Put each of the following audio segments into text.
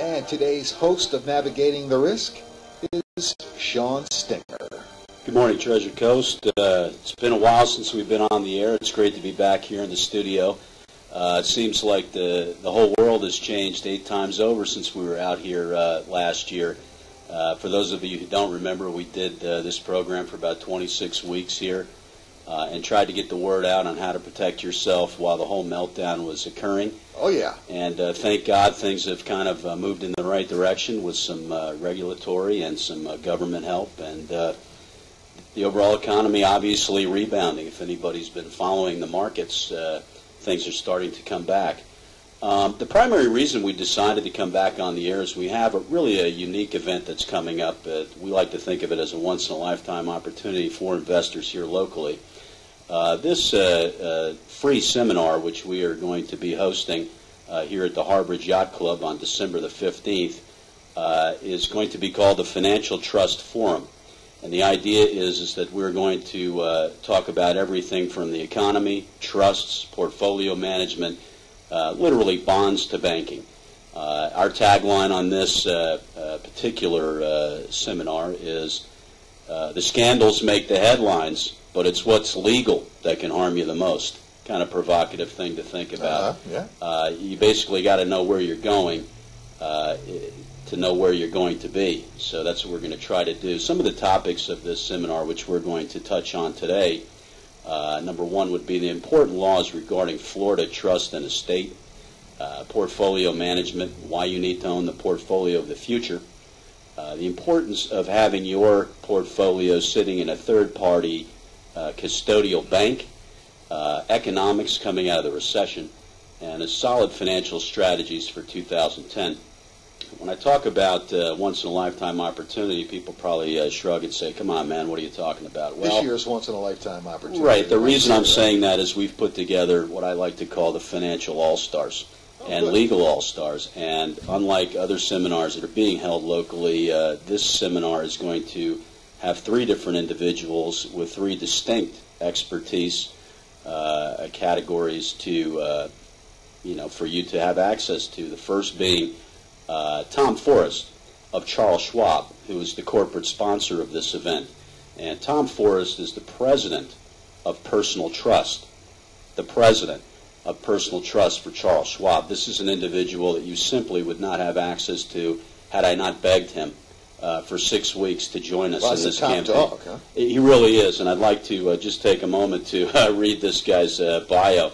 And today's host of Navigating the Risk is Sean Stinger. Good morning, Treasure Coast. It's been a while since we've been on the air. It's great to be back here in the studio. It seems like the whole world has changed 8 times over since we were out here last year. For those of you who don't remember, we did this program for about 26 weeks here and tried to get the word out on how to protect yourself while the whole meltdown was occurring. Oh, yeah. And thank God things have kind of moved in the right direction with some regulatory and some government help. And the overall economy obviously rebounding. If anybody's been following the markets, things are starting to come back. The primary reason we decided to come back on the air is we have really a unique event that's coming up. We like to think of it as a once-in-a-lifetime opportunity for investors here locally. This free seminar, which we are going to be hosting here at the Harbridge Yacht Club on December the 15th, is going to be called the Financial Trust Forum. And the idea is that we're going to talk about everything from the economy, trusts, portfolio management, literally bonds to banking. Our tagline on this particular seminar is, the scandals make the headlines, but it's what's legal that can harm you the most. Kind of provocative thing to think about. Yeah. You basically got to know where you're going to know where you're going to be. So that's what we're going to try to do. Some of the topics of this seminar, which we're going to touch on today, number one would be the important laws regarding Florida trust and estate, portfolio management, why you need to own the portfolio of the future, the importance of having your portfolio sitting in a third-party custodial bank, economics coming out of the recession, and a solid financial strategies for 2010. When I talk about once-in-a-lifetime opportunity, people probably shrug and say, come on, man, what are you talking about? Well, this year's once-in-a-lifetime opportunity. Right. The reason I'm saying that is we've put together what I like to call the financial all-stars and legal all-stars. And unlike other seminars that are being held locally, this seminar is going to have 3 different individuals with 3 distinct expertise categories to, for you to have access to. The first being Tom Forrest of Charles Schwab, who is the corporate sponsor of this event. And Tom Forrest is the president of Personal Trust. The president of Personal Trust for Charles Schwab. This is an individual that you simply would not have access to had I not begged him for 6 weeks to join us in this campaign. Dog, huh? He really is, and I'd like to just take a moment to read this guy's bio.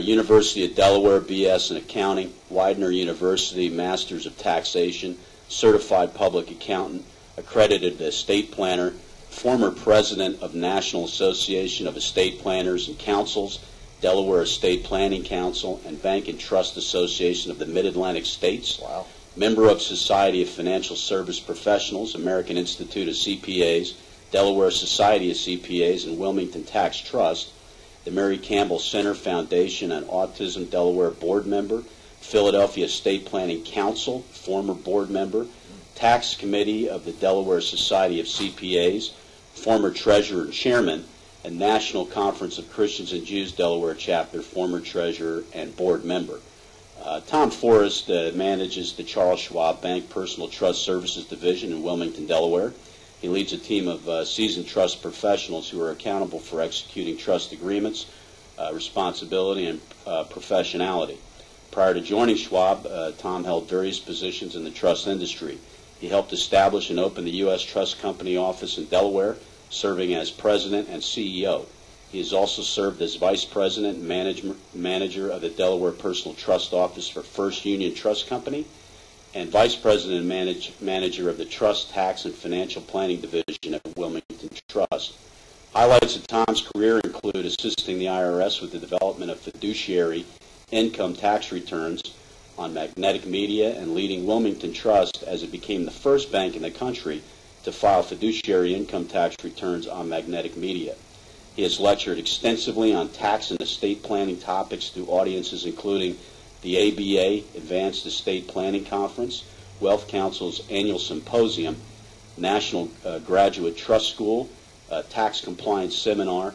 University of Delaware, B.S. in Accounting, Widener University, Masters of Taxation, Certified Public Accountant, Accredited Estate Planner, former President of National Association of Estate Planners and Councils, Delaware Estate Planning Council, and Bank and Trust Association of the Mid-Atlantic States. Wow. Member of Society of Financial Service Professionals, American Institute of CPAs, Delaware Society of CPAs, and Wilmington Tax Trust. The Mary Campbell Center Foundation and Autism Delaware board member, Philadelphia Estate Planning Council, former board member, Tax Committee of the Delaware Society of CPAs, former treasurer and chairman, and National Conference of Christians and Jews Delaware chapter, former treasurer and board member. Tom Forrest manages the Charles Schwab Bank Personal Trust Services Division in Wilmington, Delaware. He leads a team of seasoned trust professionals who are accountable for executing trust agreements, responsibility, and professionality. Prior to joining Schwab, Tom held various positions in the trust industry. He helped establish and open the U.S. Trust Company office in Delaware, serving as president and CEO. He has also served as vice president and manager of the Delaware Personal Trust Office for First Union Trust Company, and Vice President and Manager of the Trust, Tax, and Financial Planning Division at Wilmington Trust. Highlights of Tom's career include assisting the IRS with the development of fiduciary income tax returns on magnetic media and leading Wilmington Trust as it became the first bank in the country to file fiduciary income tax returns on magnetic media. He has lectured extensively on tax and estate planning topics to audiences including the ABA Advanced Estate Planning Conference, Wealth Council's annual symposium, National Graduate Trust School, Tax Compliance Seminar,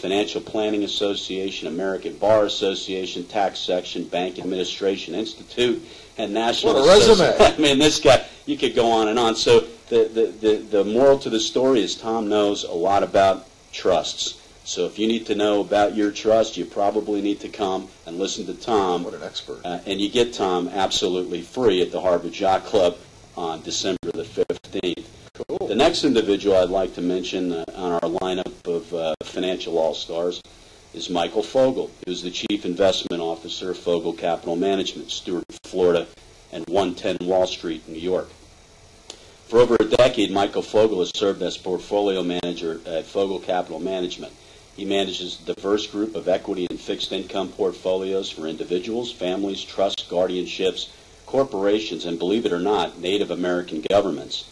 Financial Planning Association, American Bar Association, Tax Section, Bank Administration Institute, and National What a resume. I mean, this guy, you could go on and on. So the moral to the story is Tom knows a lot about trusts. So if you need to know about your trust, you probably need to come and listen to Tom. What an expert. And you get Tom absolutely free at the Harvard Yacht Club on December the 15th. Cool. The next individual I'd like to mention on our lineup of financial all-stars is Michael Fogel, who's the Chief Investment Officer of Fogel Capital Management, Stuart, Florida, and 110 Wall Street, New York. For over a decade, Michael Fogel has served as portfolio manager at Fogel Capital Management. He manages a diverse group of equity and fixed income portfolios for individuals, families, trusts, guardianships, corporations, and believe it or not, Native American governments.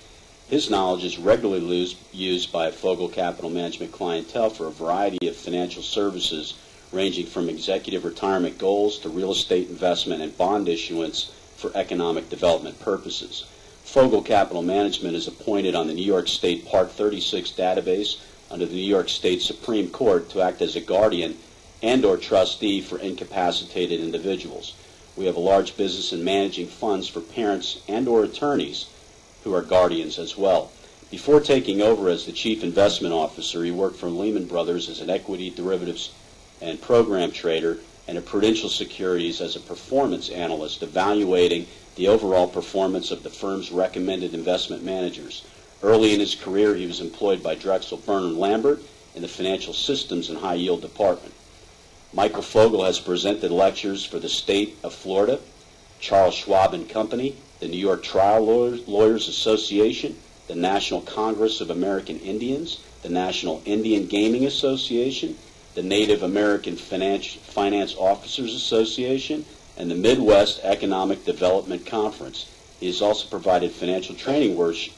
His knowledge is regularly used by Fogel Capital Management clientele for a variety of financial services ranging from executive retirement goals to real estate investment and bond issuance for economic development purposes. Fogel Capital Management is appointed on the New York State Part 36 database under the New York State Supreme Court to act as a guardian and or trustee for incapacitated individuals. We have a large business in managing funds for parents and or attorneys who are guardians as well. Before taking over as the Chief Investment Officer, he worked for Lehman Brothers as an equity derivatives and program trader and at Prudential Securities as a performance analyst, evaluating the overall performance of the firm's recommended investment managers. Early in his career, he was employed by Drexel Burnham Lambert in the Financial Systems and High Yield Department. Michael Fogel has presented lectures for the State of Florida, Charles Schwab and Company, the New York Trial Lawyers Association, the National Congress of American Indians, the National Indian Gaming Association, the Native American Finance Officers Association, and the Midwest Economic Development Conference. He has also provided financial training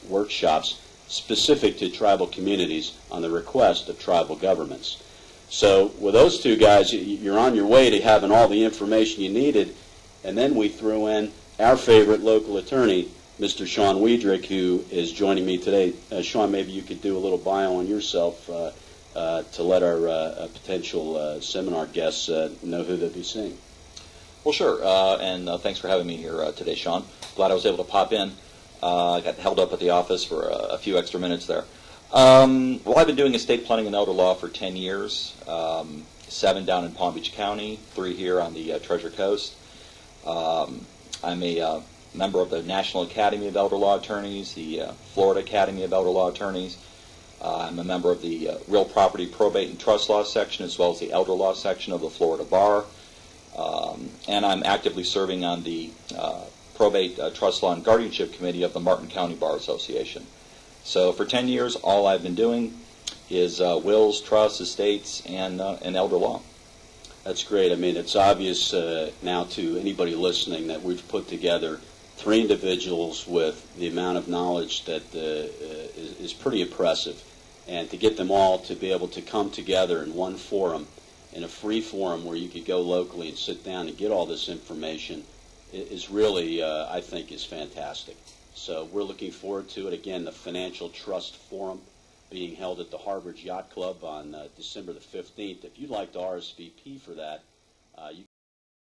workshops specific to tribal communities on the request of tribal governments. So with those two guys, you're on your way to having all the information you needed. And then we threw in our favorite local attorney, Mr. Sean Weidrich, who is joining me today. Sean, maybe you could do a little bio on yourself to let our potential seminar guests know who they'll be seeing. Well, sure, and thanks for having me here today, Sean. Glad I was able to pop in. I got held up at the office for a few extra minutes there. Well, I've been doing estate planning and elder law for 10 years, 7 down in Palm Beach County, 3 here on the Treasure Coast. I'm a member of the National Academy of Elder Law Attorneys, the Florida Academy of Elder Law Attorneys. I'm a member of the Real Property Probate and Trust Law section, as well as the Elder Law section of the Florida Bar. And I'm actively serving on the Probate, Trust Law, and Guardianship Committee of the Martin County Bar Association. So for 10 years, all I've been doing is wills, trusts, estates, and elder law. That's great. I mean, it's obvious now to anybody listening that we've put together 3 individuals with the amount of knowledge that is pretty impressive. And to get them all to be able to come together in one forum, in a free forum where you could go locally and sit down and get all this information is really, I think, is fantastic. So we're looking forward to it. Again, the Financial Trust Forum being held at the Harvard Yacht Club on December the 15th. If you'd like to RSVP for that, you